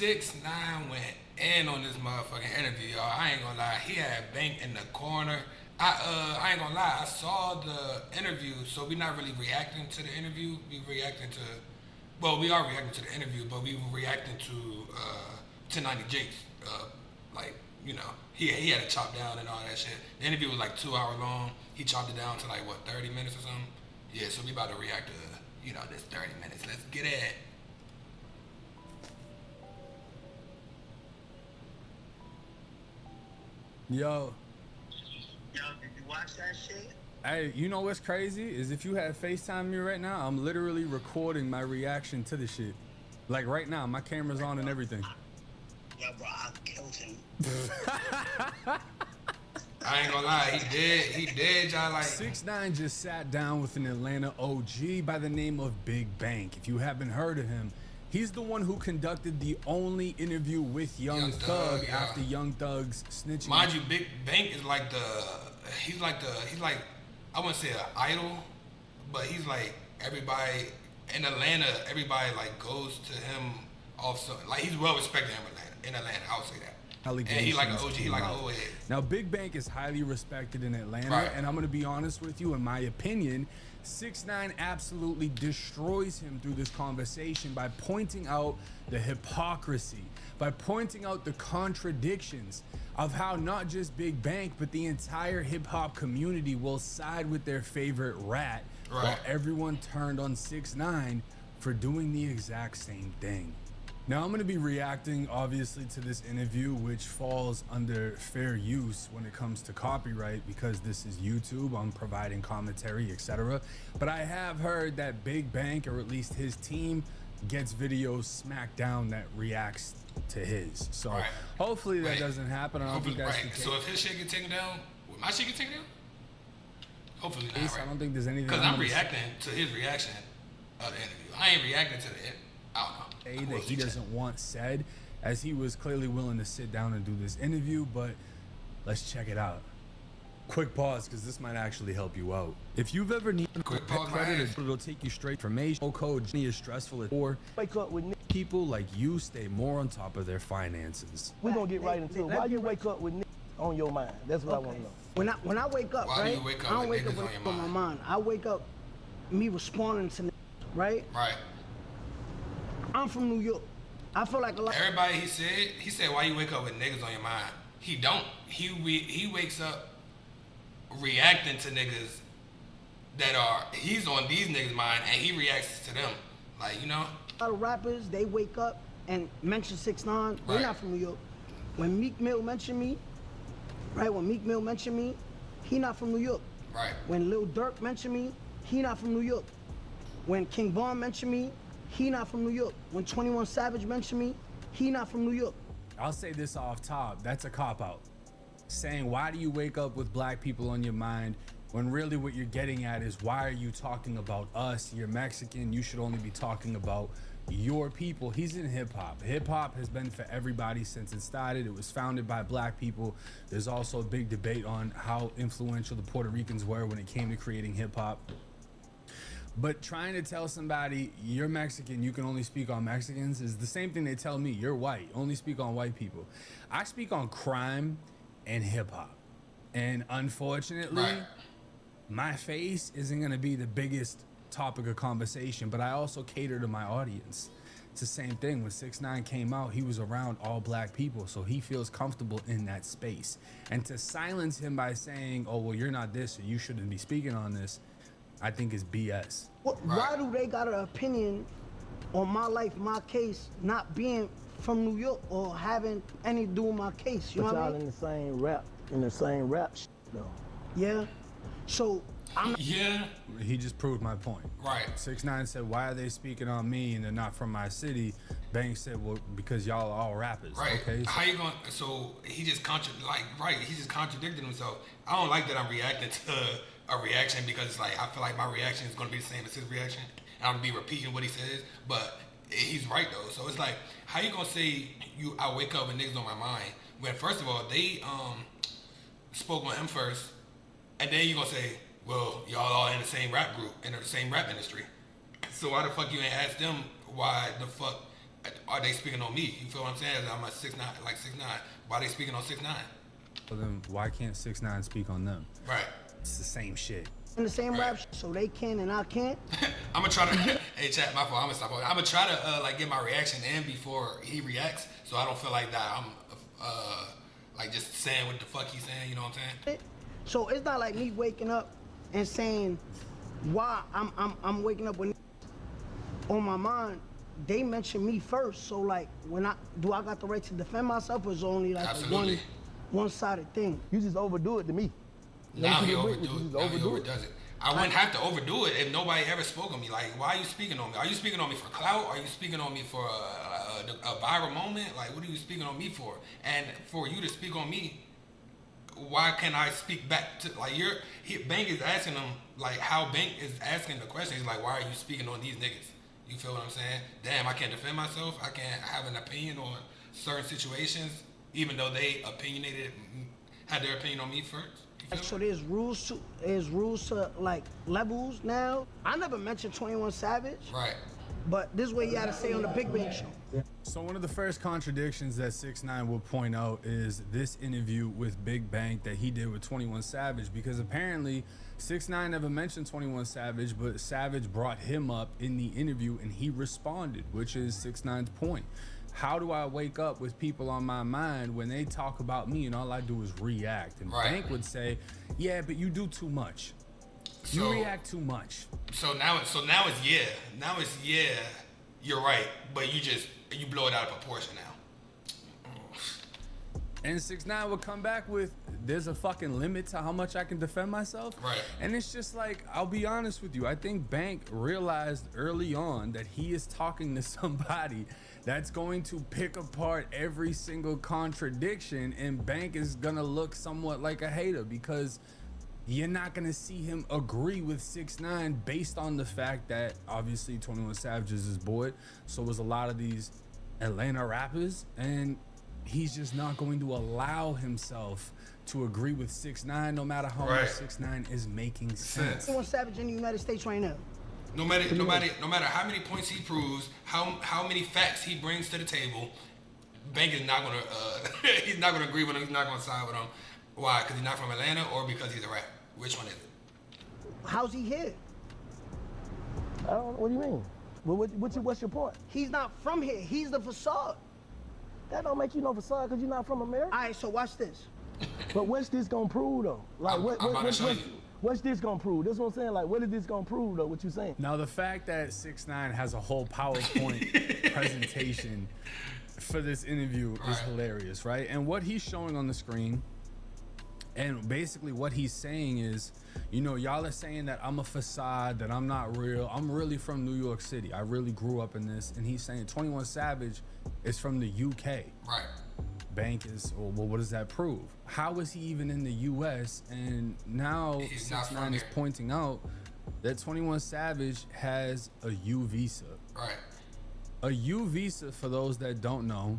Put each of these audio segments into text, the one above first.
6ix9ine went in on this motherfucking interview, y'all. I ain't gonna lie. He had Bank in the corner. I ain't gonna lie. I saw the interview, so we not really reacting to the interview. We reacting to, well, we are reacting to the interview, but we were reacting to 1090 Jake's, like, you know, he had it chopped down and all that shit. The interview was like 2 hours long. He chopped it down to like, what, 30 minutes or something? Yeah, so we about to react to, you know, this 30 minutes. Let's get it. Yo, did you watch that shit? hey, you know what's crazy is if you had FaceTime me right now, I'm literally recording my reaction to the shit. Like right now, my camera's on and everything. Yeah, bro, I killed him. I ain't gonna lie, he did, y'all. Like 6ix9ine just sat down with an Atlanta OG by the name of Big Bank. If you haven't heard of him, he's the one who conducted the only interview with Young Thug yeah. after Young Thug's snitching. Mind you, Big Bank is like he's like I wouldn't say an idol, but he's like everybody in Atlanta. Everybody like goes to him also. Like he's well respected in Atlanta. I would say that. And he like an OG. He like an old head. Now, Big Bank is highly respected in Atlanta, Right. and I'm gonna be honest with you. In my opinion, 6ix9ine absolutely destroys him through this conversation by pointing out the hypocrisy, by pointing out the contradictions of how not just Big Bank, but the entire hip-hop community will side with their favorite rat, Right. while everyone turned on 6ix9ine for doing the exact same thing. Now, I'm going to be reacting, obviously, to this interview, which falls under fair use when it comes to copyright, because this is YouTube. I'm providing commentary, etc. But I have heard that Big Bank, or at least his team, gets videos smacked down that reacts to his. So Right. hopefully that doesn't happen. I don't think that's the Right. case. So if his shit get taken down, will my shit get taken down? Hopefully not, I right? don't think there's anything. Because I'm reacting to his reaction of the interview. I ain't reacting to the, I don't know. That he doesn't want said, as he was clearly willing to sit down and do this interview. But let's check it out. Quick pause, because this might actually help you out. If you've ever needed Quick pause, credit, man. it'll take you straight from information. No code is stressful, or Wake up with people like you stay more on top of their finances. we're gonna get right into it. Why you wake up with on your mind? That's what I want to know. When I wake up, Why do right? you wake up I don't with wake up niggas with on your on my mind? mind. I wake up me responding to right? Right. I'm from New York. I feel like a lot. Everybody he said, why you wake up with niggas on your mind? He don't. He wakes up reacting to niggas that are, he's on these niggas' mind and he reacts to them. Like, you know? A lot of rappers, they wake up and mention 6ix9ine. They're Right. not from New York. When Meek Mill mentioned me, right? When Meek Mill mentioned me, he not from New York. Right. When Lil Durk mentioned me, he not from New York. When King Von mentioned me, he not from New York. When 21 Savage mentioned me, he not from New York. I'll say this off top. That's a cop-out. Saying, why do you wake up with black people on your mind, when really what you're getting at is, why are you talking about us? You're Mexican. You should only be talking about your people. He's in hip-hop. Hip-hop has been for everybody since it started. It was founded by black people. There's also a big debate on how influential the Puerto Ricans were when it came to creating hip-hop. But trying to tell somebody you're Mexican, you can only speak on Mexicans, is the same thing they tell me, you're white, only speak on white people. I speak on crime and hip-hop. And unfortunately, Right. my face isn't going to be the biggest topic of conversation, but I also cater to my audience. It's the same thing. When 6ix9ine came out, he was around all black people, so he feels comfortable in that space. And to silence him by saying, oh, well, you're not this, or you shouldn't be speaking on this, I think is BS. Why do they got an opinion on my life, my case, not being from New York or having any to do with my case? You know But what I y'all mean? in the same rap though. Yeah. So I'm not. Yeah. He just proved my point. Right. 6ix9ine said, why are they speaking on me and they're not from my city? Bank said, well, because y'all are all rappers. Right. Okay. How you going? So he just he just contradicted himself. I don't like that I'm reacting to a reaction, because it's like I feel like my reaction is gonna be the same as his reaction, and I'm gonna be repeating what he says. But he's right though. So it's like, how you gonna say I wake up with niggas on my mind when first of all they spoke on him first, and then you gonna say, well, y'all all in the same rap group, in the same rap industry. So why the fuck you ain't ask them why the fuck are they speaking on me? You feel what I'm saying? I'm a 6ix9ine, like 6ix9ine. Why are they speaking on 6ix9ine? So then why can't 6ix9ine speak on them? Right. It's the same shit. In the same Right. rap, so they can and I can't. I'm gonna try to. Hey, chat, my fault. I'm gonna stop. I'm gonna try to like get my reaction in before he reacts, so I don't feel like that I'm like just saying what the fuck he's saying. You know what I'm saying? So it's not like me waking up and saying why I'm waking up with on my mind. They mention me first, so like when I got the right to defend myself, or is it only like a Absolutely. one-sided thing? You just overdo it to me. Now he You overdo just it. Now he overdo it. overdoes it. I wouldn't have to overdo it if nobody ever spoke on me. Like, why are you speaking on me? Are you speaking on me for clout? Are you speaking on me for a viral moment? Like, what are you speaking on me for? And for you to speak on me, why can't I speak back to, like, Bank is asking him, like, how Bank is asking the question. He's like, why are you speaking on these niggas? You feel what I'm saying? Damn, I can't defend myself. I can't have an opinion on certain situations, even though they had their opinion on me first. You feel So me? there's rules to like levels now. I never mentioned 21 Savage, Right. but this is what he had to say on the Big Bang Show. So one of the first contradictions that 6ix9ine will point out is this interview with Big Bank that he did with 21 Savage, because apparently 6ix9ine never mentioned 21 Savage, but Savage brought him up in the interview and he responded, which is 6ix9ine's point. How do I wake up with people on my mind when they talk about me and all I do is react? And Right. Bank would say, yeah, but you do too much. You So- react too much. So now it's yeah. Now it's yeah. You're right, but you blow it out of proportion now. And 6ix9ine would come back with, there's a fucking limit to how much I can defend myself. Right. And it's just like, I'll be honest with you. I think Bank realized early on that he is talking to somebody that's going to pick apart every single contradiction, and Bank is gonna look somewhat like a hater because you're not gonna see him agree with 6ix9ine based on the fact that obviously 21 Savage is his boy, so was a lot of these Atlanta rappers, and he's just not going to allow himself to agree with 6ix9ine no matter how Right. much 6ix9ine is making sense. 21 Savage in the United States right now. No matter how many points he proves, how many facts he brings to the table, Bank is not gonna he's not gonna agree with him. He's not gonna side with him. Why? Because he's not from Atlanta, or because he's a rapper? Which one is it? How's he here? I don't. What do you mean? What's your point? He's not from here. He's the facade. That don't make you no facade because you're not from America. All right, so watch this. But what's this gonna prove though? Like I'm about to show you. what's this gonna prove? That's what I'm saying. Like what is this gonna prove though? What you saying? Now the fact that 6ix9ine has a whole PowerPoint presentation for this interview is Right. hilarious, right? And what he's showing on the screen, and basically what he's saying is, you know, y'all are saying that I'm a facade, that I'm not real. I'm really from New York City. I really grew up in this. And he's saying 21 Savage is from the UK. Right. Bank is, well, what does that prove? How is he even in the US? And now He's not from 6ix9ine is here. pointing out that 21 Savage has a U visa. Right. A U visa, for those that don't know,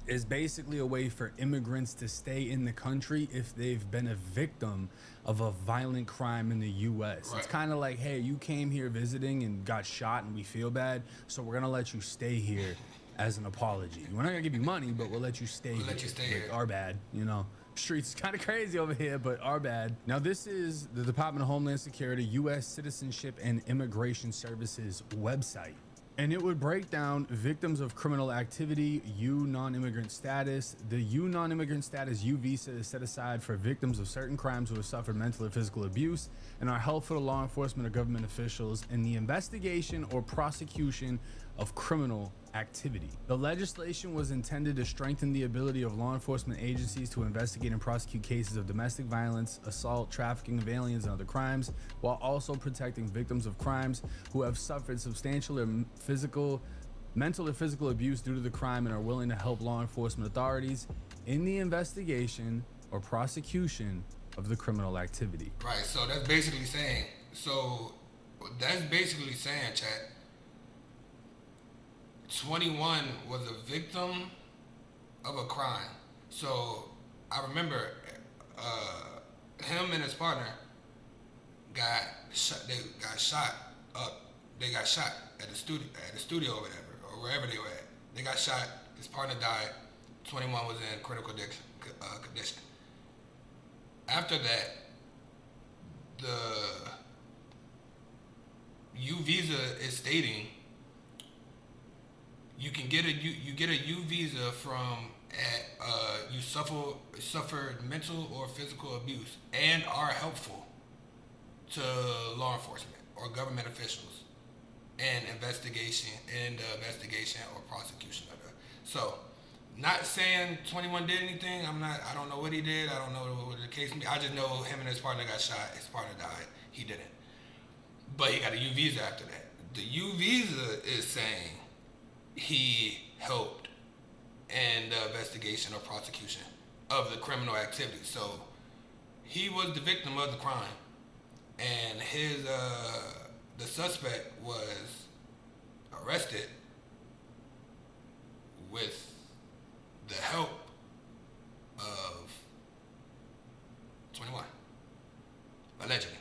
is basically a way for immigrants to stay in the country if they've been a victim of a violent crime in the US. It's Right. kind of like, hey, you came here visiting and got shot and we feel bad, so we're gonna let you stay here as an apology. We're not gonna give you money, but we'll let you stay here. let you stay Like, here. our bad, you know. Streets is kind of crazy over here, but our bad. Now, this is the Department of Homeland Security, U.S. Citizenship and Immigration Services website. And it would break down victims of criminal activity, U non-immigrant status. The U non-immigrant status U visa is set aside for victims of certain crimes who have suffered mental or physical abuse and are helpful to law enforcement or government officials in the investigation or prosecution of criminal activity. The legislation was intended to strengthen the ability of law enforcement agencies to investigate and prosecute cases of domestic violence, assault, trafficking of aliens, and other crimes, while also protecting victims of crimes who have suffered substantial or mental or physical abuse due to the crime and are willing to help law enforcement authorities in the investigation or prosecution of the criminal activity. Right. So that's basically saying. Chat. 21 was a victim of a crime. So I remember him and his partner got shot. They got shot up. They got shot at the studio or whatever, or wherever they were at. They got shot. His partner died. 21 was in critical condition. After that, the U visa is stating you can get you get a U visa from you suffered mental or physical abuse and are helpful to law enforcement or government officials in investigation or prosecution of that. So, not saying 21 did anything. I don't know what he did. I don't know what the case may be. I just know him and his partner got shot. His partner died. He didn't. But he got a U visa after that. The U visa is saying he helped in the investigation or prosecution of the criminal activity. So he was the victim of the crime, and his the suspect was arrested with the help of 21, allegedly.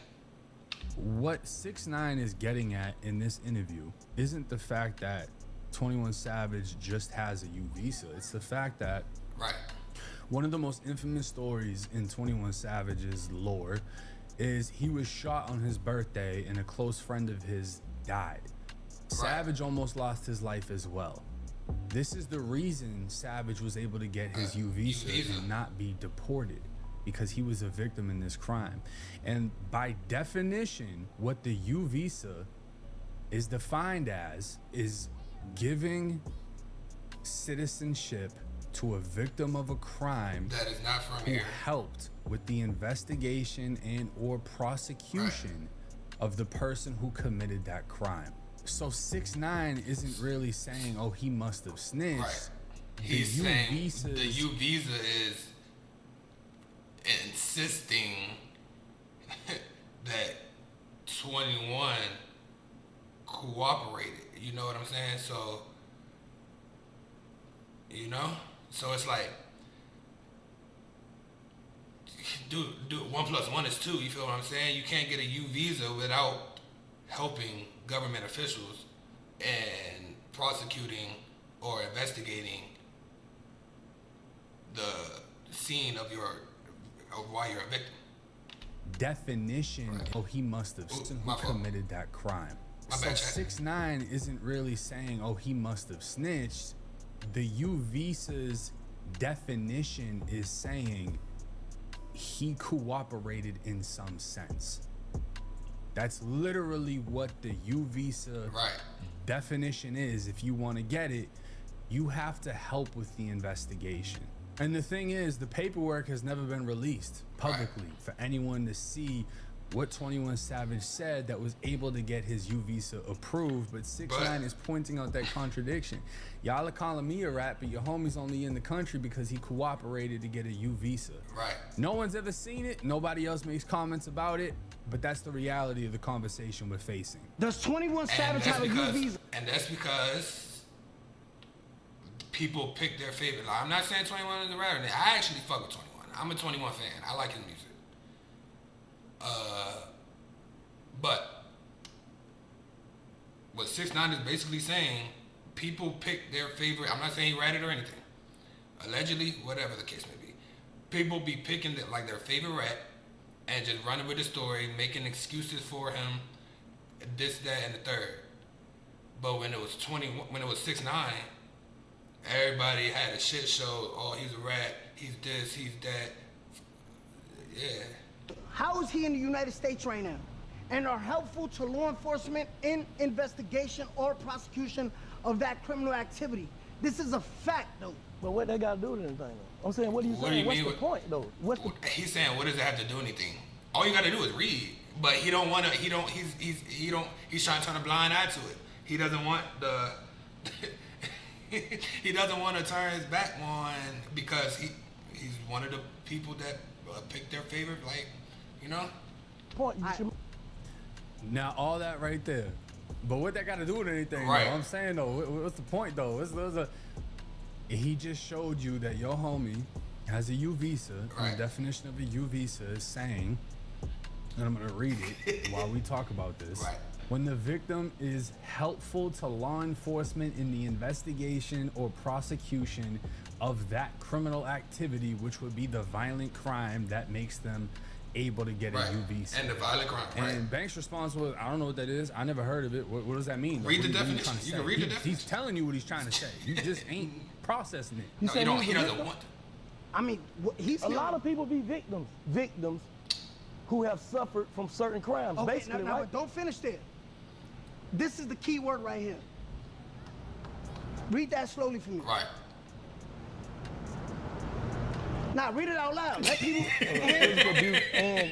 What 6ix9ine is getting at in this interview isn't the fact that 21 Savage just has a U visa. It's the fact that Right. one of the most infamous stories in 21 Savage's lore is he was shot on his birthday and a close friend of his died. Savage almost lost his life as well. This is the reason Savage was able to get his U visa and not be deported, because he was a victim in this crime. And by definition, what the U visa is defined as is giving citizenship to a victim of a crime That is not from who here. helped with the investigation and or prosecution of the person who committed that crime. So 6ix9ine isn't really saying, oh, he must have snitched. Right. He's U saying visas- the U visa is insisting that 21 cooperated. You know what I'm saying? So, so it's like, do 1 + 1 is 2. You feel what I'm saying? You can't get a U visa without helping government officials and prosecuting or investigating the scene of why you're a victim. Definition, Right. oh, he must have who my fault. committed that crime. My So bad, Chad. 6ix9ine isn't really saying, oh, he must have snitched. The U visa's definition is saying he cooperated in some sense. That's literally what the U visa Right. definition is. If you want to get it, you have to help with the investigation. And the thing is, the paperwork has never been released publicly for anyone to see what 21 Savage said that was able to get his U visa approved. But 6ix9ine is pointing out that contradiction. Y'all are calling me a rat, but your homie's only in the country because he cooperated to get a U visa. Right. No one's ever seen it. Nobody else makes comments about it. But that's the reality of the conversation we're facing. Does 21 Savage have a U visa? And that's because people pick their favorite. Like, I'm not saying 21 is a rapper. I actually fuck with 21. I'm a 21 fan. I like his music. But what 6ix9ine is basically saying, people pick their favorite. I'm not saying he ratted or anything. Allegedly, whatever the case may be. People be picking their favorite rap and just running with the story, making excuses for him, this, that, and the third. But when it was 6ix9ine, everybody had a shit show. Oh, he's a rat. He's this. He's that. Yeah. How is he in the United States right now? And are helpful to law enforcement in investigation or prosecution of that criminal activity. This is a fact, though. But what they got to do with anything, though? I'm saying, what are you What do saying? you What's mean the with- point, though? What's the He's saying, what does it have to do anything? All you got to do is read. But he don't want to. He's trying to turn a blind eye to it. He doesn't want the. He doesn't want to turn his back on because he's one of the people that pick their favorite, point? You should, Now, all that right there. But what that got to do with anything, Right. though? I'm saying, though, what's the point, though? He just showed you that your homie has a U visa. And Right. the definition of a U visa is saying, and I'm going to read it while we talk about this. Right. When the victim is helpful to law enforcement in the investigation or prosecution of that criminal activity, which would be the violent crime that makes them able to get a UV. And the violent crime, And Banks' response was, I don't know what that is. I never heard of it. What does that mean? Read Like, the what are you definition. trying to You say? can read the definition. He's telling you what he's trying to say. You just ain't processing it. No, you don't. He doesn't want to. I mean, he's A lot of people be victims who have suffered from certain crimes, okay, basically, now, right? but don't finish there. This is the key word right here. Read that slowly for me. Right. Now read it out loud. Let people Physical abuse and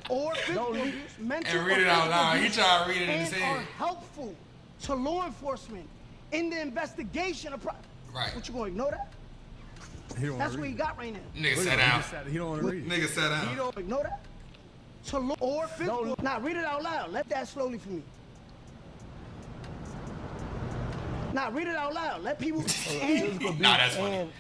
or physical abuse, mental And read or it out physical loud. He abuse, trying to read it in and his are head. helpful to law enforcement in the investigation of Right. What you gonna ignore that? He don't That's wanna what read he it. got right now. Nigga Look sat at him, down. he don't want to read it. Nigga sat He down. don't ignore that. To law or physical. Now read it out loud. Let that slowly for me. Now read it out loud. Let people Physical abuse Nah, that's funny. and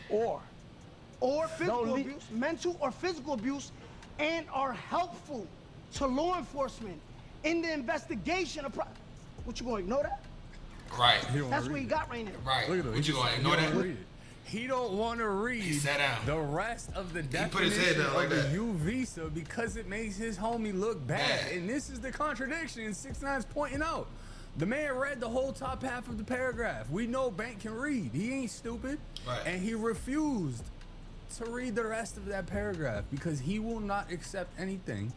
or physical Don't leave- abuse, mental or physical abuse, and are helpful to law enforcement in the investigation of What you gonna ignore that? Right. He don't That's wanna what read he it. got right now. Right. Look at him. What you gonna He ignore don't that? wanna read it. He don't want to read sat down. the rest of the put his definition head down like of the that. U visa because it makes his homie look bad. Bad. And this is the contradiction 6ix9ine's pointing out. The man read the whole top half of the paragraph. We know Bank can read. He ain't stupid. Right. And he refused to read the rest of that paragraph because he will not accept anything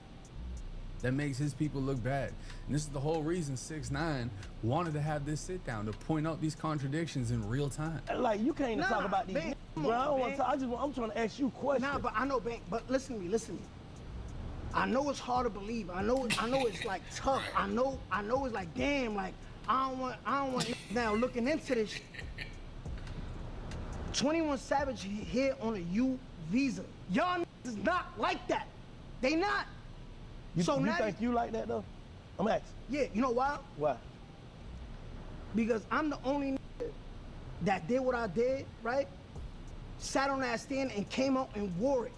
that makes his people look bad. And this is the whole reason 6ix9ine wanted to have this sit down to point out these contradictions in real time. like you can't even Nah, talk about these. man, come Bro, I on, don't want man. to. I'm trying to ask you questions. Nah, but I know, Bank. But listen to me. I know it's hard to believe. I know it's like tough. I know it's like damn. Like I don't want now looking into this. 21 Savage here on a U visa. Y'all is not like that. They not. you so now think you like that though? I'm asking. Yeah, you know why? Why? Because I'm the only that did what I did, right? Sat on that stand and came out and wore it.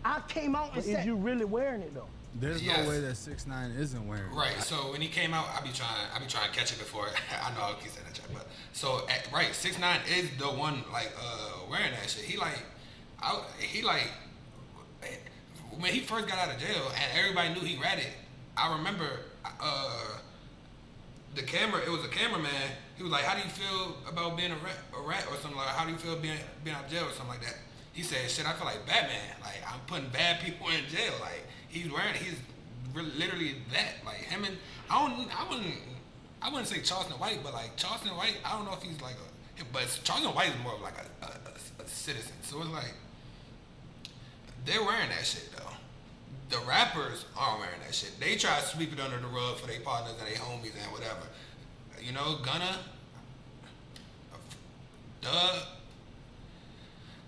I came out and But said, is you really wearing it though? There's Yes. no way that 6ix9ine isn't wearing it. Right. So when he came out, I be trying to catch it before. I know I keep saying that, chat, but so right, 6ix9ine is the one like wearing that shit. He like when he first got out of jail and everybody knew he read it. I remember the camera. It was a cameraman. He was like, "How do you feel about being a rat or something like? How do you feel being out of jail or something like that?" He said, "Shit, I feel like Batman. Like I'm putting bad people in jail. Like he's wearing. He's literally that. Like him and I wouldn't say Charleston White, but like Charleston White, I don't know if he's like but Charleston White is more of like a citizen. So it's like they're wearing that shit though. The rappers aren't wearing that shit. They try to sweep it under the rug for their partners and their homies and whatever. You know, Gunna,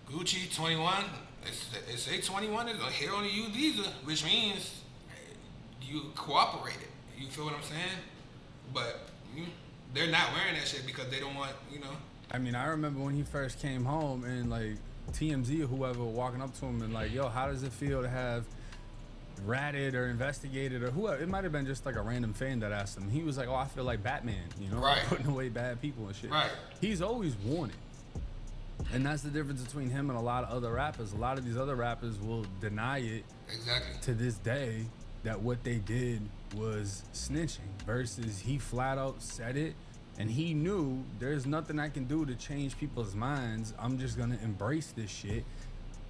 Gucci, 21. It's say 21 is here on the U visa, which means you cooperated. You feel what I'm saying? But they're not wearing that shit because they don't want, I mean, I remember when he first came home and like TMZ or whoever walking up to him and like, yo, how does it feel to have ratted or investigated or whoever? It might have been just like a random fan that asked him. He was like, oh, I feel like Batman, Right. putting away bad people and shit. Right. He's always worn it. And that's the difference between him and a lot of other rappers. A lot of these other rappers will deny it exactly. to this day that what they did was snitching versus he flat out said it and he knew there's nothing I can do to change people's minds. I'm just gonna embrace this shit.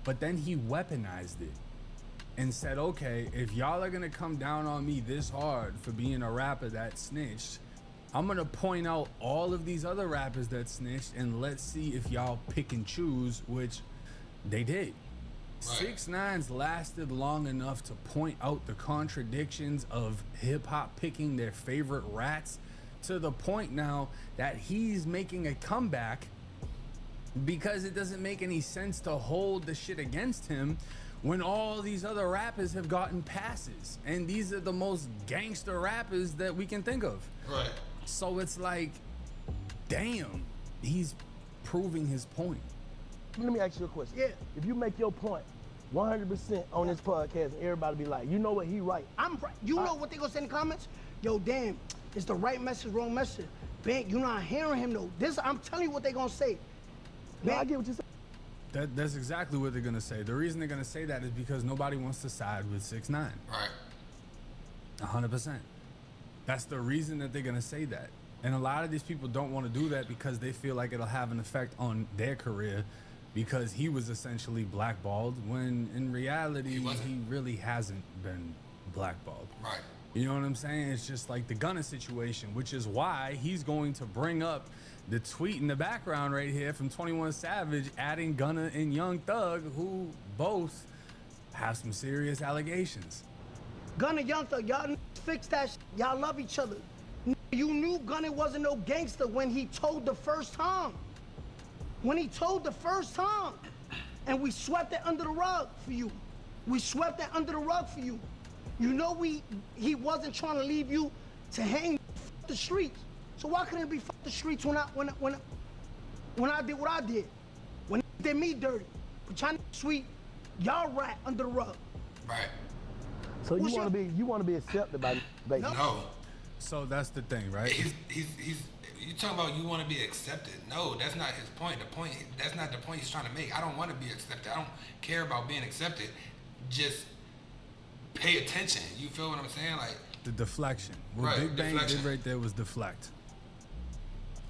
But then he weaponized it and said, okay, if y'all are gonna come down on me this hard for being a rapper that snitched, I'm gonna point out all of these other rappers that snitched and let's see if y'all pick and choose, which they did. Right. 6ix9ine's lasted long enough to point out the contradictions of hip hop picking their favorite rats to the point now that he's making a comeback because it doesn't make any sense to hold the shit against him when all these other rappers have gotten passes. And these are the most gangster rappers that we can think of. Right. So it's like, damn, he's proving his point. Let me ask you a question. Yeah. If you make your point 100% on this podcast, and everybody be like, you know what, he right. I'm right. You know what they gonna say in the comments? yo, damn, it's the right message, wrong message. Bank, you're not hearing him though. This, I'm telling you what they gonna say. No, I get what you say. That's exactly what they're gonna say. The reason they're gonna say that is because nobody wants to side with 6ix9ine. Right. 100%. That's the reason that they're gonna say that. And a lot of these people don't want to do that because they feel like it'll have an effect on their career because he was essentially blackballed when in reality he really hasn't been blackballed. Right. You know what I'm saying? It's just like the Gunna situation, which is why he's going to bring up the tweet in the background right here from 21 Savage adding Gunna and Young Thug, who both have some serious allegations. Gunna, Young Thug, y'all fix that shit. Y'all love each other. You knew Gunna wasn't no gangster when he told the first time. When he told the first time. And we swept it under the rug for you. We swept that under the rug for you. You know he wasn't trying to leave you to hang the streets. So why couldn't it be the streets when I did what I did? When they did me dirty. But y'all sweet, y'all rat under the rug. Right. So you want to be accepted by basically. No. So that's the thing, right? He's you talking about you want to be accepted. No, that's not his point. That's not the point he's trying to make. I don't want to be accepted. I don't care about being accepted. Just pay attention. You feel what I'm saying? Like the deflection. What right, Big Bang did right there was deflect.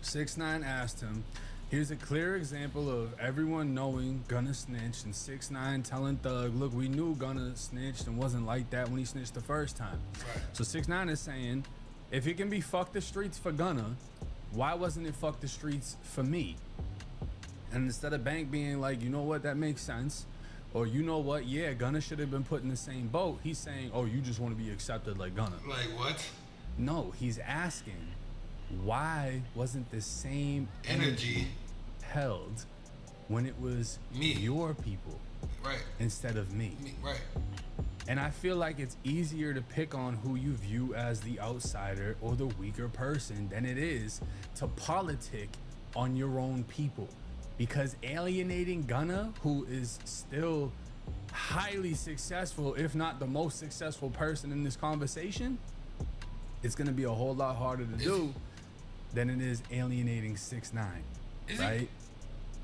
6ix9ine asked him, here's a clear example of everyone knowing Gunna snitched and 6ix9ine telling Thug, look, we knew Gunna snitched and wasn't like that when he snitched the first time. Right. So 6ix9ine is saying, if it can be fuck the streets for Gunna, why wasn't it fuck the streets for me? And instead of Bank being like, you know what, that makes sense, or you know what, yeah, Gunna should have been put in the same boat, he's saying, oh, you just want to be accepted like Gunna. Like what? No, he's asking, why wasn't the same energy held when it was me, your people, right, instead of me? Right. And I feel like it's easier to pick on who you view as the outsider or the weaker person than it is to politic on your own people. Because alienating Gunna, who is still highly successful, if not the most successful person in this conversation, it's gonna be a whole lot harder to do than it is alienating 6ix9ine, right?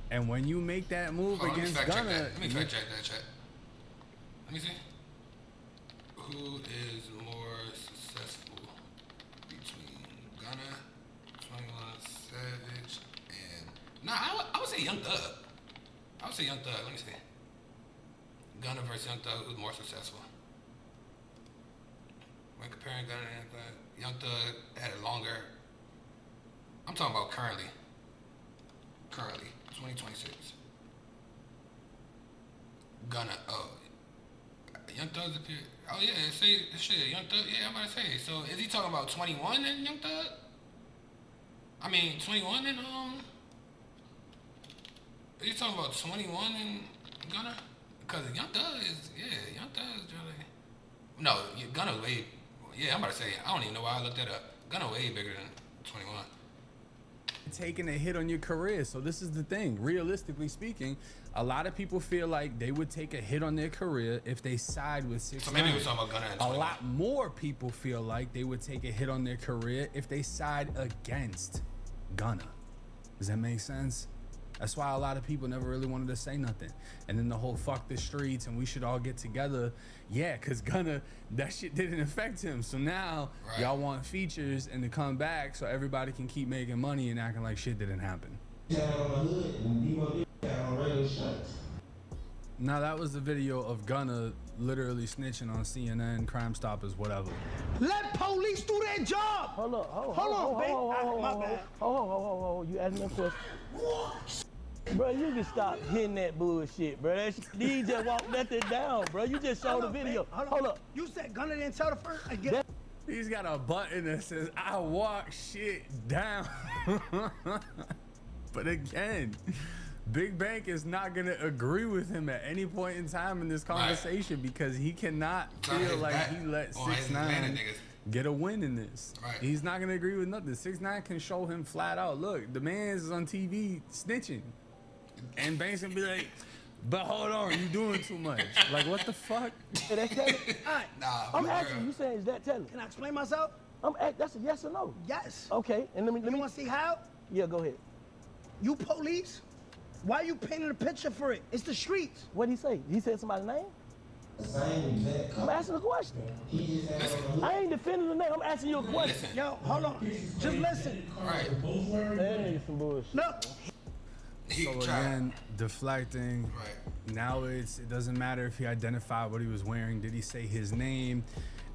And when you make that move against Gunna, let me fact check that chat. Let me see. Who is more successful between Gunna, 21 Savage, and I would say Young Thug. I would say Young Thug. Let me see. Gunna versus Young Thug, who's more successful? When comparing Gunna and Young Thug had a longer. I'm talking about currently. 2026. Gunna, Young Thug's appear. Oh yeah, say shit, Young Thug. Yeah, I'm about to say. So is he talking about 21 and Young Thug? I mean 21 and Is he talking about 21 and Gunna? Because Young Thug is Young Thug is really. No, Gunna way. Yeah, I'm about to say. I don't even know why I looked that up. Gunna way bigger than 21. Taking a hit on your career. So this is the thing. Realistically speaking, a lot of people feel like they would take a hit on their career if they side with 6ix9ine. So maybe we're talking about Gunna and 21. A lot more people feel like they would take a hit on their career if they side against Gunna. Does that make sense? That's why a lot of people never really wanted to say nothing. And then the whole fuck the streets and we should all get together. Yeah, because Gunna, that shit didn't affect him. So now y'all want features and to come back so everybody can keep making money and acting like shit didn't happen. Now that was the video of Gunna literally snitching on CNN, Crime Stoppers, whatever. Let police do their job. Hold on, babe. My bad. Hold. You asked me a question. Bro, you can stop hitting that bullshit, bro. You just walked that thing down, bro. You just showed the video. Hold up. You said Gunna didn't tell the first? He's got a button that says, I walk shit down. But again, Big Bank is not going to agree with him at any point in time in this conversation because he cannot feel like he let 6ix9ine get a win in this. He's not going to agree with nothing. 6ix9ine can show him flat out, look, the man is on TV snitching. And Banks can be like, but hold on, you doing too much. Like, what the fuck? That's telling. All right. I'm asking you saying, is that telling? Can I explain myself? That's a yes or no. Yes. Okay, and let You me. want to see how? Yeah, go ahead. You police? Why you painting a picture for it? It's the streets. What'd he say? He said somebody's name? I'm asking a question. I ain't defending the name. I'm asking you a question. Yo, hold on. Just listen. Right. That nigga some bullshit. Look. He So tried. again, deflecting. Right. Now it doesn't matter if he identified what he was wearing. Did he say his name?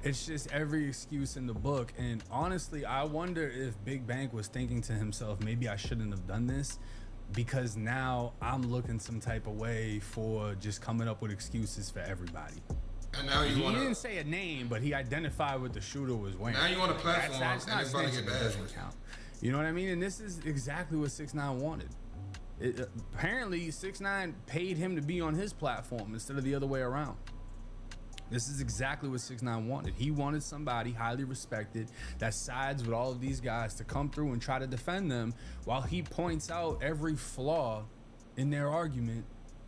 It's just every excuse in the book. And honestly, I wonder if Big Bank was thinking to himself, maybe I shouldn't have done this, because now I'm looking some type of way for just coming up with excuses for everybody. And now He you want didn't to. say a name, but he identified what the shooter was wearing. Now you on a platform, That's and not it's about to snitching. get It bad. doesn't count. You know what I mean? And this is exactly what 6ix9ine wanted. Apparently, 6ix9ine paid him to be on his platform instead of the other way around. This is exactly what 6ix9ine wanted. He wanted somebody highly respected that sides with all of these guys to come through and try to defend them while he points out every flaw in their argument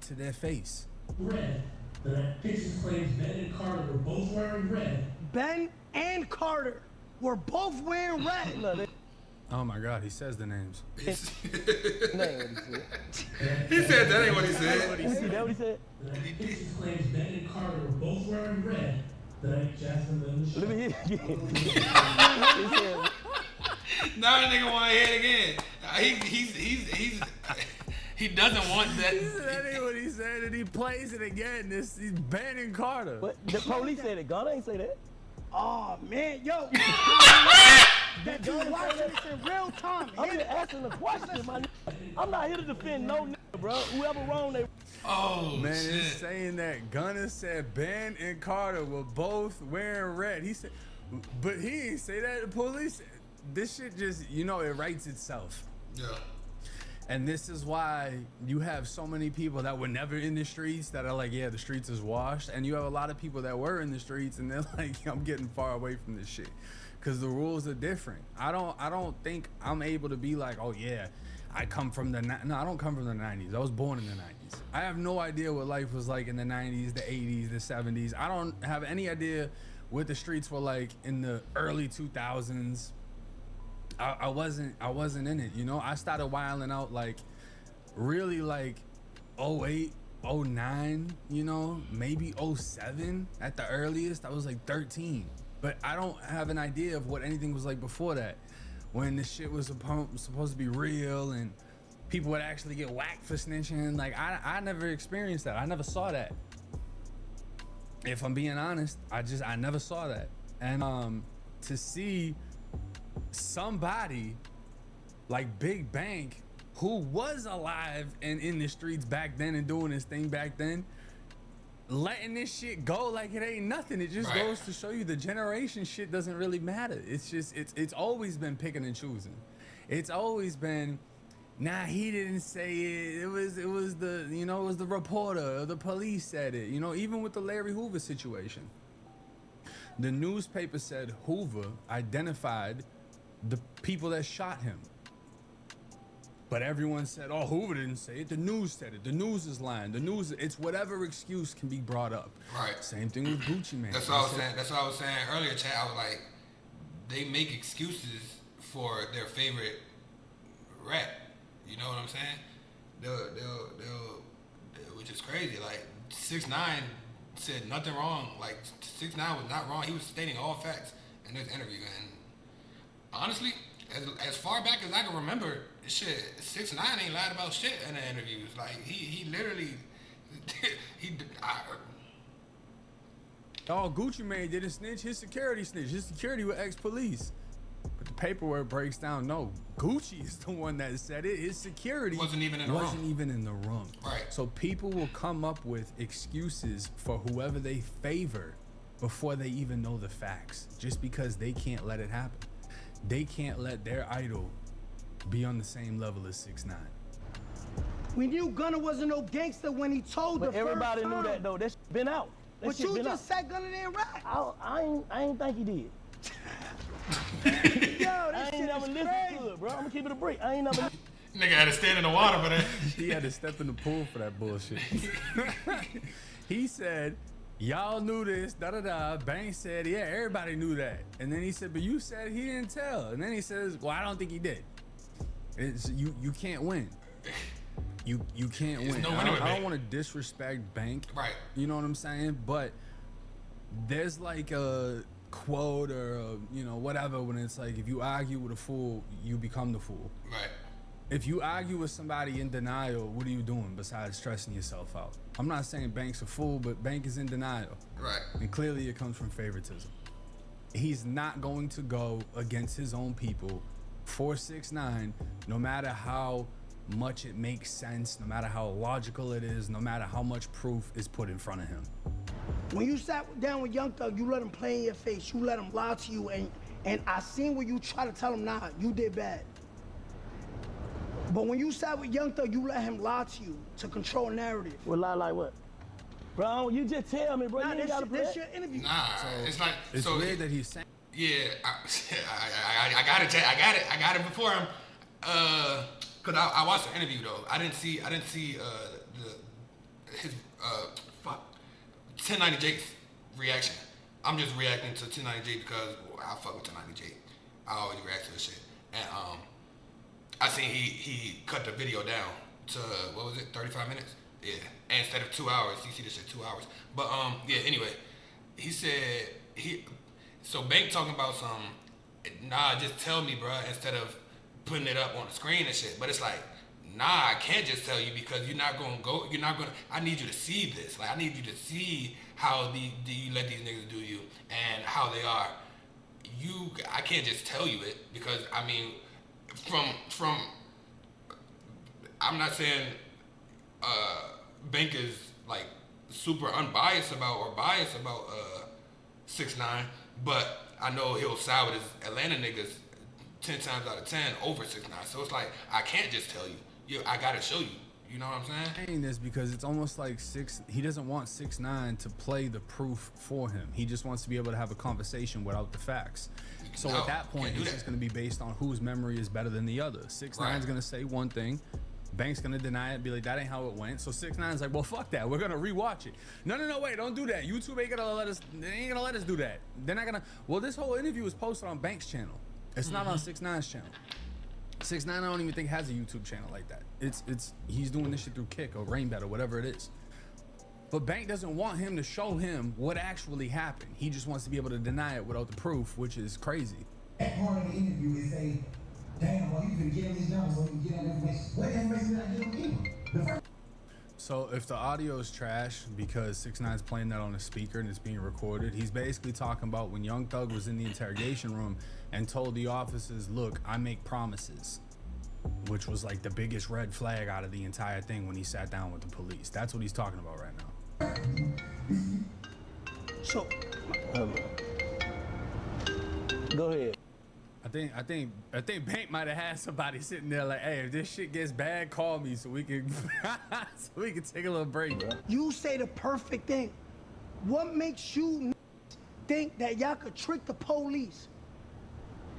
to their face. Red. The picture claims Ben and Carter were both wearing red. Ben and Carter were both wearing red. No, they, Oh my God, he says the names. that ain't what he said. He said that ain't what he said. You see that what he said? The picture claims Ben and Carter were both wearing red. The night Jasmine Lynn was Let shot. me hear it again. He said, Now the nigga want to hear it again. He doesn't want that. That ain't what he said, and he plays it again. He's Ben and Carter. but the police said it. Gunna ain't say that. Oh man, yo. That you watching this in real time. I'm just asking a question, my nigga. I'm not here to defend no nigga, bro. Whoever wrong, they. Oh Man, shit. it's saying that Gunna said Ben and Carter were both wearing red. He said, but he ain't say that. The police, this shit just, it writes itself. Yeah. And this is why you have so many people that were never in the streets that are like, yeah, the streets is washed. And you have a lot of people that were in the streets and they're like, I'm getting far away from this shit. Cause the rules are different. I don't think I'm able to be like, oh yeah, I come from the, no, I don't come from the 90s. I was born in the 90s. I have no idea what life was like in the 90s, the 80s, the 70s. I don't have any idea what the streets were like in the early 2000s. I wasn't in it, I started wilding out like really like 08, 09, maybe 07 at the earliest. I was like 13, but I don't have an idea of what anything was like before that, when this shit was supposed to be real and people would actually get whacked for snitching. Like I never experienced that. I never saw that. If I'm being honest, I never saw that. And to see somebody like Big Bank, who was alive and in the streets back then and doing his thing back then, letting this shit go like it ain't nothing. It just goes to show you the generation shit doesn't really matter. It's just it's always been picking and choosing. It's always been, nah, he didn't say it. It was the it was the reporter or the police said it. Even with the Larry Hoover situation, the newspaper said Hoover identified the people that shot him. But everyone said, oh, Hoover didn't say it. The news said it. The news is lying. It's whatever excuse can be brought up. Right. Same thing with Gucci Mane. That's what I was saying earlier, Chad. I was like, they make excuses for their favorite rap. You know what I'm saying? They'll which is crazy. Like 6ix9ine said nothing wrong. Like 6ix9ine was not wrong. He was stating all facts in this interview. And honestly, as far back as I can remember, shit, 6ix9ine ain't lied about shit in the interviews. Like he literally Oh, Gucci Mane didn't snitch. His security snitched. His security were ex-police. But the paperwork breaks down. No, Gucci is the one that said it. His security wasn't even in the room. Right. So people will come up with excuses for whoever they favor before they even know the facts, just because they can't let it happen. They can't let their idol be on the same level as 6ix9ine. We knew Gunna wasn't no gangster when he told But the everybody first knew time. that though. That shit been out. That But shit you been just said Gunna didn't rap. I ain't think he did. Yo, I this ain't shit never is listened crazy. to it, bro. I'm gonna keep it a break. I ain't never. Nigga had to stand in the water for that. He had to step in the pool for that bullshit. He said y'all knew this, da-da-da. Banks said, yeah, everybody knew that. And then he said, but you said he didn't tell. And then he says, well, I don't think he did. It's, you can't win. You can't win. No I don't want to disrespect Bank. Right. You know what I'm saying? But there's like a quote or whatever when it's like, if you argue with a fool, you become the fool. Right. If you argue with somebody in denial, what are you doing besides stressing yourself out? I'm not saying Bank's a fool, but Bank is in denial. Right. And clearly it comes from favoritism. He's not going to go against his own people for 6ix9ine, no matter how much it makes sense, no matter how logical it is, no matter how much proof is put in front of him. When you sat down with Young Thug, you let him play in your face. You let him lie to you, and I seen where you try to tell him, nah, you did bad. But when you sat with Young Thug, you let him lie to you to control narrative. Well, lie like what? Bro, you just tell me, bro. Nah, you ain't gotta play. this your interview. Nah, it's like It's so. weird that he's saying. Yeah, I got it. I got it before him. Cause I watched the interview though. I didn't see his 6ix9ine Jake's reaction. I'm just reacting to 6ix9ine Jake because I fuck with 6ix9ine Jake. I always react to this shit. And I seen he cut the video down to, what was it, 35 minutes? Yeah. And instead of 2 hours, you see this shit 2 hours. But yeah, anyway, he said so Bank talking about some, nah, just tell me, bruh, instead of putting it up on the screen and shit. But it's like, nah, I can't just tell you because you're not gonna, I need you to see this. Like, I need you to see how you let these niggas do you and how they are. I can't just tell you it because, I mean, from I'm not saying Bank is like super unbiased about or biased about 6ix9ine, but I know he'll side with his Atlanta niggas 10 times out of 10 over 6ix9ine. So it's like, I can't just tell you. I gotta show you. You know what I'm saying? Saying this because it's almost like he doesn't want 6ix9ine to play the proof for him. He just wants to be able to have a conversation without the facts. So at that point, it's just going to be based on whose memory is better than the other. 6ix9ine's going to say one thing, Bank's going to deny it, be like, that ain't how it went. So 6ix9ine's like, well, fuck that. We're going to rewatch it. No, wait, don't do that. YouTube ain't going to let us, they ain't going to let us do that. They're not going to, well, this whole interview was posted on Bank's channel. It's not on 6ix9ine's channel. 6ix9ine, I don't even think has a YouTube channel like that. He's doing this shit through Kick or Rainbet or whatever it is. But Bank doesn't want him to show him what actually happened. He just wants to be able to deny it without the proof, which is crazy. That part of the interview is say, damn, well, you can get him these numbers so you can get him information. What information did I give him? So if the audio is trash because 6ix9ine's playing that on a speaker and it's being recorded, he's basically talking about when Young Thug was in the interrogation room and told the officers, look, I make promises, which was like the biggest red flag out of the entire thing when he sat down with the police. That's what he's talking about right now. So, Go ahead. I think Bank might have had somebody sitting there like, hey, if this shit gets bad, call me so we can take a little break, bro. you say the perfect thing. What makes you think that y'all could trick the police?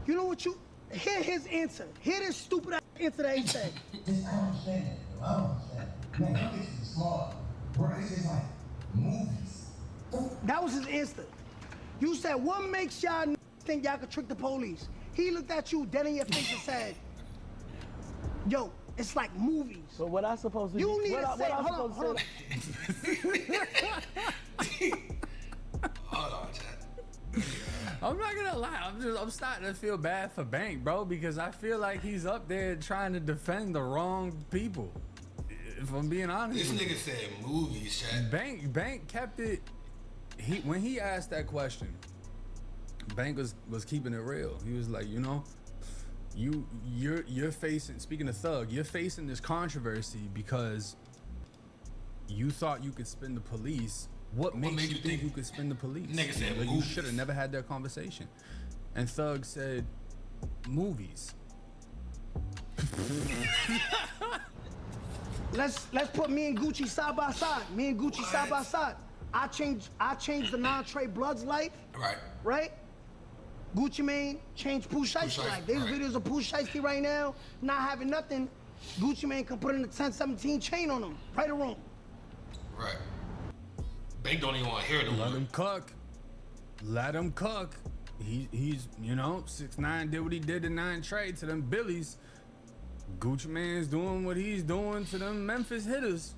You know what hear his answer. Hear this stupid ass answer that he said. Just, I don't understand that, bro. I don't understand that. Man, I'm getting smart. Bro, it's just like movies. That was his answer. You said, what makes y'all think y'all could trick the police? He looked at you dead in your face and said, yo, it's like movies. So what I supposed to do? You need to say, hold on. Hold on, chat. I'm not gonna lie, I'm starting to feel bad for Bank, bro, because I feel like he's up there trying to defend the wrong people. If I'm being honest. This nigga said movies, chat. Bank kept it. When he asked that question, Bank was keeping it real. He was like, you know, you're facing, speaking of Thug, you're facing this controversy because you thought you could spin the police. What made you think you could spin the police? Nigga said like, you movies. should have never had that conversation. And Thug said, movies. Let's put me and Gucci side by side. Me and Gucci side by side. I changed the non-Trey Blood's life. Right. Right? Gucci Mane changed Pooh Shiesty's Shiesty, life. There's right. videos of Pooh Shiesty right now, not having nothing. Gucci Mane can put in a 1017 chain on him. Right or wrong? Right. Bank don't even want to hear the Let word. him cook. Let him cook. He's 6ix9ine did what he did to 9 Trey to them Billies. Gucci Mane's doing what he's doing to them Memphis hitters.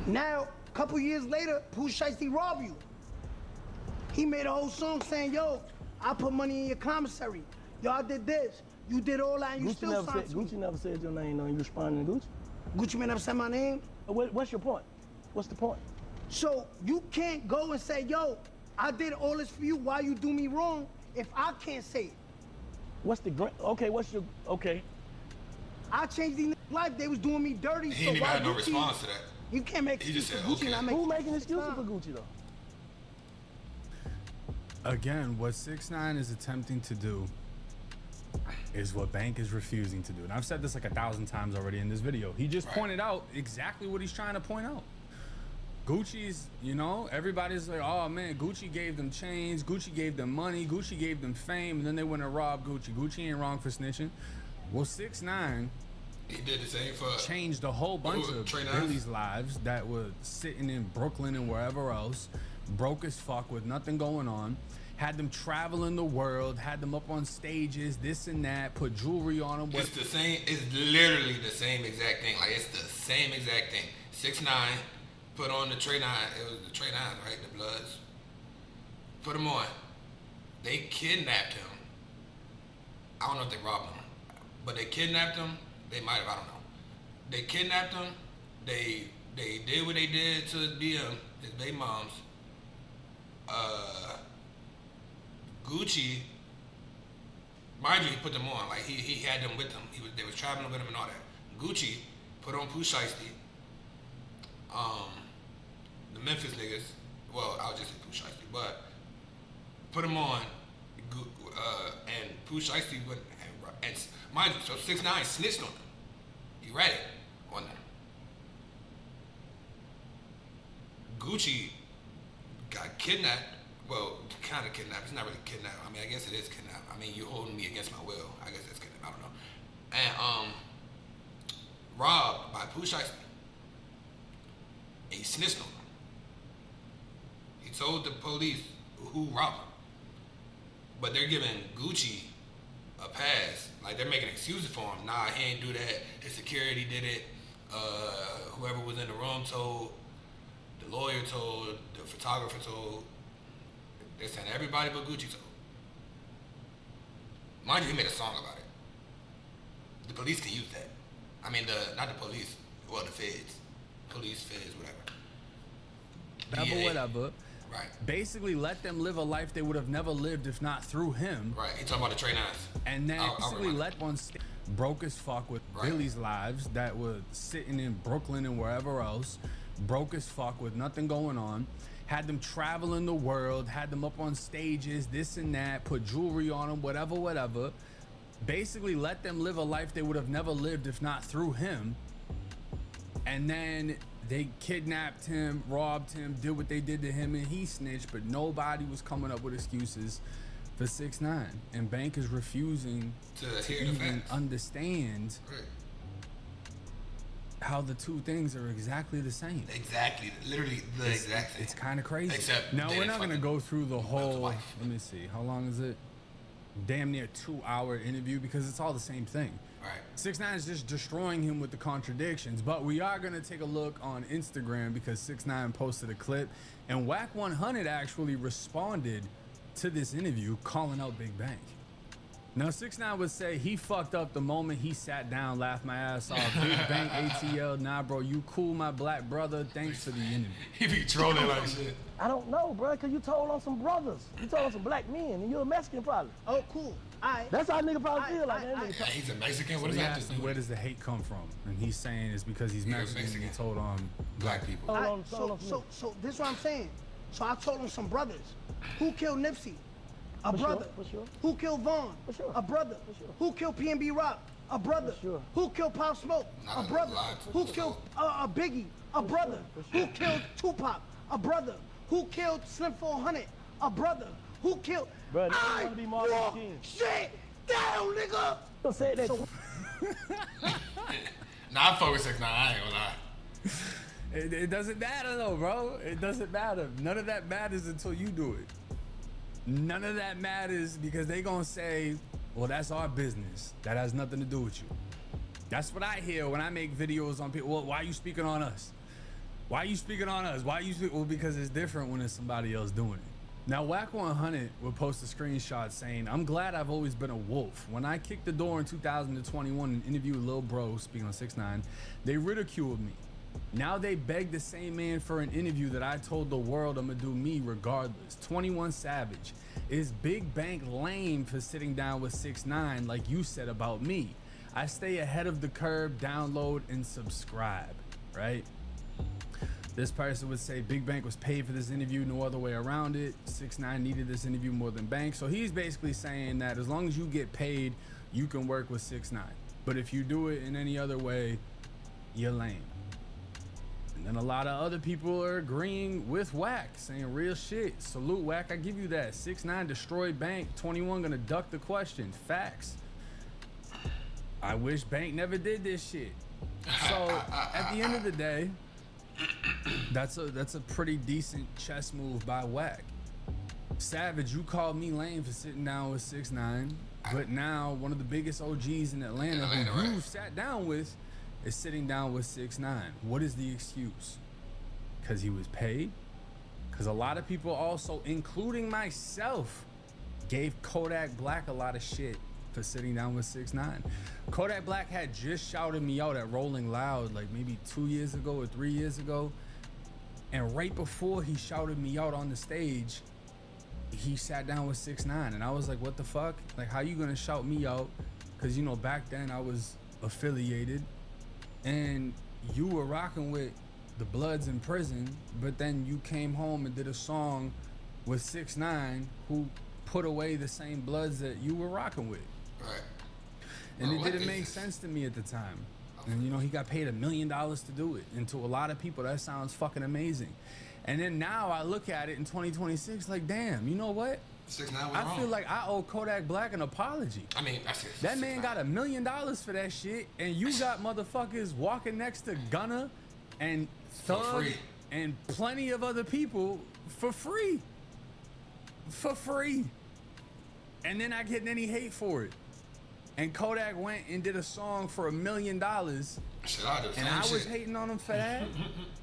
Now, a couple years later, Pooh Shiesty robbed you. He made a whole song saying, yo, I put money in your commissary. Y'all did this. You did all that and you still signed to me. Gucci never said your name, though. You responding to Gucci? Gucci Mane never said my name. What's your point? What's the point? So you can't go and say, yo, I did all this for you. Why you do me wrong if I can't say it? What's the okay? Okay? I changed these niggas' life. They was doing me dirty. He so didn't even why have no Gucci- response to that. You can't make He just excuses said, for Gucci okay. and I make Who making excuses excuses for time. Gucci though? Again, what 6ix9ine is attempting to do is what Bank is refusing to do. And I've said this like 1,000 times already in this video. He just pointed out exactly what he's trying to point out. Gucci's, everybody's like, oh man, Gucci gave them chains, Gucci gave them money, Gucci gave them fame, and then they went and robbed Gucci. Gucci ain't wrong for snitching. Well, 6ix9ine He did the same for changed a whole bunch of Trey Nine? Billy's lives that were sitting in Brooklyn and wherever else, broke as fuck with nothing going on, had them traveling the world, had them up on stages, this and that, put jewelry on them. It's the same. It's literally the same exact thing. Like it's the same exact thing. 6ix9ine put on the Trey Nine. It was the Trey Nine, right? The Bloods. Put him on. They kidnapped him. I don't know if they robbed him, but they kidnapped him. They might have. I don't know. They kidnapped him. They did what they did to BM, his baby moms. Gucci, mind you, he put them on. Like he had them with him. They was traveling with him and all that. Gucci put on Pooh Shiesty. The Memphis niggas. Well, I'll just say Pooh Shiesty, but put him on. And Pooh Shiesty went and mind you, so 6ix9ine snitched on him. He read it on them. Gucci got kidnapped. Well, kind of kidnapped. It's not really kidnapped. I mean, I guess it is kidnapped. I mean, you're holding me against my will. I guess that's kidnapped. I don't know. And robbed by Pooh Shiesty. And he snitched on him. He told the police who robbed him. But they're giving Gucci a pass. Like, they're making excuses for him. Nah, he ain't do that. His security did it. Whoever was in the room told. The lawyer told. The photographer told. They're saying everybody but Gucci told. Mind you, he made a song about it. The police can use that. I mean, not the police. Well, the feds. Police, feds, whatever. Whatever. Right. Basically, let them live a life they would have never lived if not through him. Right. He talking about the Trey Nines. And then I'll basically remind let one broke as fuck with Right. Billy's lives that were sitting in Brooklyn and wherever else, broke as fuck with nothing going on, had them traveling the world, had them up on stages, this and that, put jewelry on them, whatever. Basically let them live a life they would have never lived if not through him. And then they kidnapped him, robbed him, did what they did to him, and he snitched, but nobody was coming up with excuses for 6ix9ine. And Bank is refusing To to hear the even facts. understand Right. how the two things are exactly the same. Exactly. Literally the exact same. It's kind of crazy. Except now they we're didn't not gonna fucking go through the melt the whole. wife. Let me see. How long is it? Damn near 2-hour interview because it's all the same thing. Right. 6ix9ine is just destroying him with the contradictions, but we are gonna take a look on Instagram because 6ix9ine posted a clip, and Whack 100 actually responded to this interview, calling out Big Bank. Now 6ix9ine would say he fucked up the moment he sat down, laughed my ass off. Big Bank ATL, nah, bro, you cool, my black brother. Thanks for the interview. He be trolling like shit. I don't know, bro, because you told on some brothers. You told on some black men, and you're a Mexican probably. Oh, cool. All right. That's how nigga probably feel like that. Aight. Yeah, he's a Mexican. What So does he that have asked to him, do where with does the hate come from? And he's saying it's because he's You're Mexican, and he Mexican. told on black people? Hold All on, right, hold on for me. so this is what I'm saying. So I told him some brothers. Who killed Nipsey? A For sure, brother. for sure. Who killed Vaughn? For sure. A brother. For sure. Who killed PNB Rock? A brother. For sure. Who killed Pop Smoke? Not A a brother. lot. Who killed a Biggie? A brother. Who killed Tupac? A brother. Who killed Slim 400? A brother. Who killed? Bruh, nigga I wanna be Martin walk King. shit down, nigga. Don't say that. Nah, I fuck with 6ix9ine. I ain't gonna lie. It doesn't matter though, bro. It doesn't matter. None of that matters until you do it. None of that matters because they gonna say, well, that's our business. That has nothing to do with you. That's what I hear when I make videos on people. Well, why are you speaking on us? Why are you speaking on us? Why are you speaking? Well, because it's different when it's somebody else doing it. Now, Whack 100 would post a screenshot saying, I'm glad I've always been a wolf. When I kicked the door in 2021 and interviewed Lil Bro, speaking on 6ix9ine, they ridiculed me. Now they beg the same man for an interview that I told the world I'm gonna do me regardless. 21 Savage. Is Big Bank lame for sitting down with 6ix9ine like you said about me? I stay ahead of the curve, download and subscribe, right? This person would say Big Bank was paid for this interview, no other way around it. 6ix9ine needed this interview more than Bank. So he's basically saying that as long as you get paid, you can work with 6ix9ine. But if you do it in any other way, you're lame. And then a lot of other people are agreeing with Whack, saying real shit. Salute Whack, I give you that. 6ix9ine destroyed Bank, 21 gonna duck the question. Facts. I wish Bank never did this shit. So at the end of the day, that's a pretty decent chess move by Whack. Savage, you called me lame for sitting down with 6ix9ine, but now one of the biggest OGs in Atlanta who you sat down with is sitting down with 6ix9ine. What is the excuse? Because he was paid? Because a lot of people also, including myself, gave Kodak Black a lot of shit for sitting down with 6ix9ine. Kodak Black had just shouted me out at Rolling Loud like maybe 2 years ago or 3 years ago. And right before he shouted me out on the stage, he sat down with 6ix9ine. And I was like, what the fuck? Like, how you gonna shout me out? Because, you know, back then I was affiliated and you were rocking with the Bloods in prison, but then you came home and did a song with 6ix9ine who put away the same Bloods that you were rocking with. Right. And it didn't make sense to me at the time. And you know, he got paid $1 million to do it. And to a lot of people, that sounds fucking amazing. And then now I look at it in 2026 like, damn, you know what? 6ix9ine was I wrong. feel like I owe Kodak Black an apology. I mean, that's it. That man got $1 million for that shit, and you got motherfuckers walking next to Gunna and Thug free. and plenty of other people for free. For free. And then I get any hate for it. And Kodak went and did a song for $1 million, Shit, I do the and same I was shit. hating on him for that.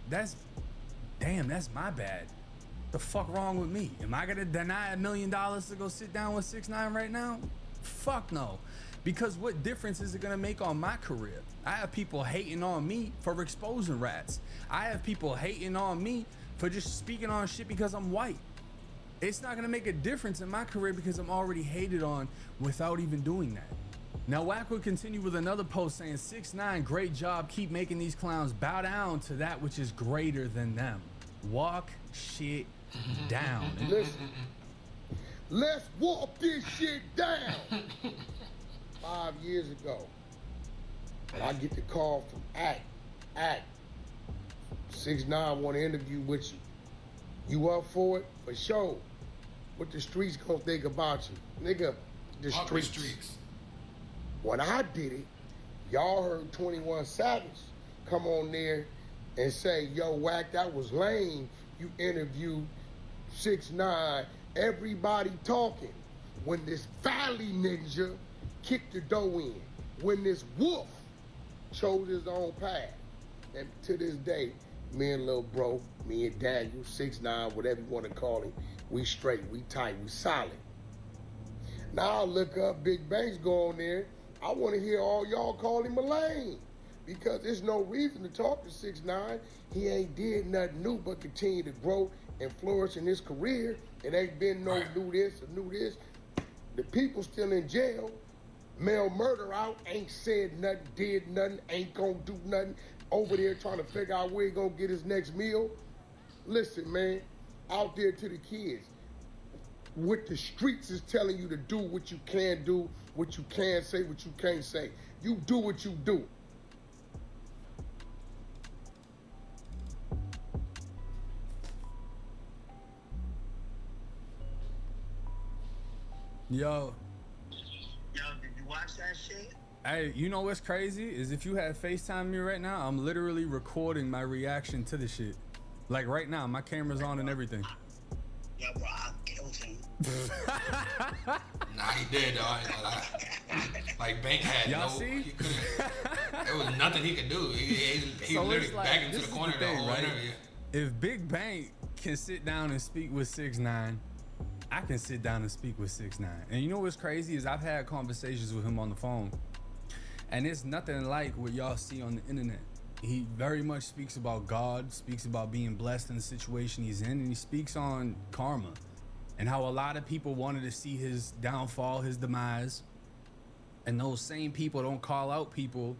That's my bad. The fuck wrong with me? Am I gonna deny $1 million to go sit down with 6ix9ine right now? Fuck no. Because what difference is it gonna make on my career? I have people hating on me for exposing rats. I have people hating on me for just speaking on shit because I'm white. It's not gonna make a difference in my career because I'm already hated on without even doing that. Now Wack would continue with another post saying, 6ix9ine, great job, keep making these clowns bow down to that which is greater than them. Walk shit down. Listen, let's walk this shit down. 5 years ago, I get the call from Act. 6ix9ine want to interview with you. You up for it? For sure. What the streets gonna think about you? Nigga, the Fuck streets. When I did it, y'all heard 21 Savage come on there and say, yo, Wack, that was lame. You interviewed 6ix9ine, everybody talking. When this Valley ninja kicked the door in, when this wolf chose his own path. And to this day, me and Lil Bro, me and Daniel, 6ix9ine, whatever you want to call him, we straight, we tight, we solid. Now I look up, Big Bank's go on there. I want to hear all y'all call him a lame because there's no reason to talk to 6ix9ine. He ain't did nothing new but continue to grow and flourish in his career. It ain't been no new this or new this. The people still in jail. Mail murder out, ain't said nothing, did nothing, ain't gonna do nothing. Over there trying to figure out where he gonna get his next meal. Listen, man, out there to the kids. What the streets is telling you to do, what you can do, what you can say, what you can't say. You do what you do. Yo, Yo, did you watch that shit? Hey, you know what's crazy is if you had FaceTime me right now, I'm literally recording my reaction to the shit. Like right now, my camera's on and everything. Yeah, bro, I killed him. Nah, he did though. I ain't gonna lie. Like Bank had Y'all no. see? He couldn't. There was nothing he could do. He So literally it's like, back into this the is corner the thing, whole right? interview. If Big Bank can sit down and speak with 6ix9ine, I can sit down and speak with 6ix9ine. And you know what's crazy is I've had conversations with him on the phone, and it's nothing like what y'all see on the internet. He very much speaks about God, speaks about being blessed in the situation he's in, and he speaks on karma and how a lot of people wanted to see his downfall, his demise. And those same people don't call out people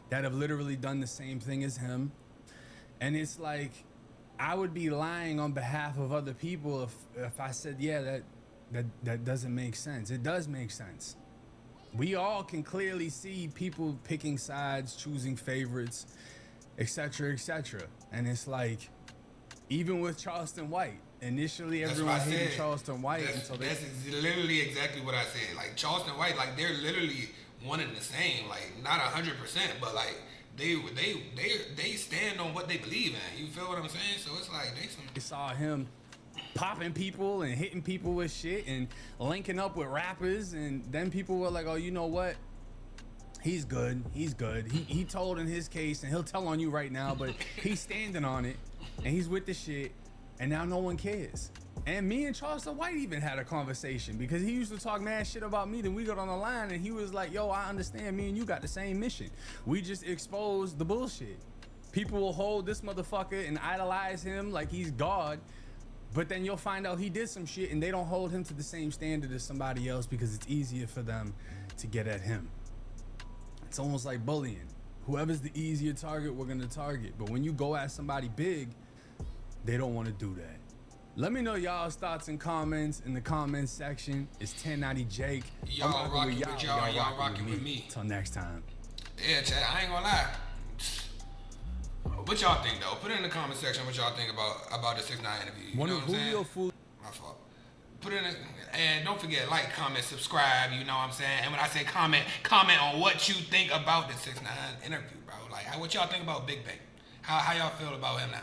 that have literally done the same thing as him. And it's like, I would be lying on behalf of other people if I said, yeah, that doesn't make sense. It does make sense. We all can clearly see people picking sides, choosing favorites, etc., etc. And it's like, even with Charleston White, initially everyone hated Charleston White until they... That's literally exactly what I said. Like Charleston White, like they're literally one and the same. Like not 100%, but like they stand on what they believe in. You feel what I'm saying? So it's like They saw him popping people and hitting people with shit and linking up with rappers, and then people were like, oh, you know what? He's good. He's good. He told in his case, and he'll tell on you right now, but he's standing on it, and he's with the shit, and now no one cares. And me and Charleston White even had a conversation because he used to talk mad shit about me. Then we got on the line, and he was like, yo, I understand me and you got the same mission. We just exposed the bullshit. People will hold this motherfucker and idolize him like he's God, but then you'll find out he did some shit and they don't hold him to the same standard as somebody else because it's easier for them to get at him. It's almost like bullying. Whoever's the easier target, we're gonna target. But when you go at somebody big, they don't want to do that. Let me know y'all's thoughts and comments in the comments section. It's 1090 Jake. Y'all rocking with y'all rocking with me. Till next time. Yeah, Chad, I ain't gonna lie. What y'all think though? Put it in the comment section what y'all think about the 6ix9ine interview. You know what I'm saying? My fault. Put it in, and don't forget, like, comment, subscribe, you know what I'm saying? And when I say comment on what you think about the 6ix9ine interview, bro. Like, what y'all think about Big Bang? How y'all feel about him now?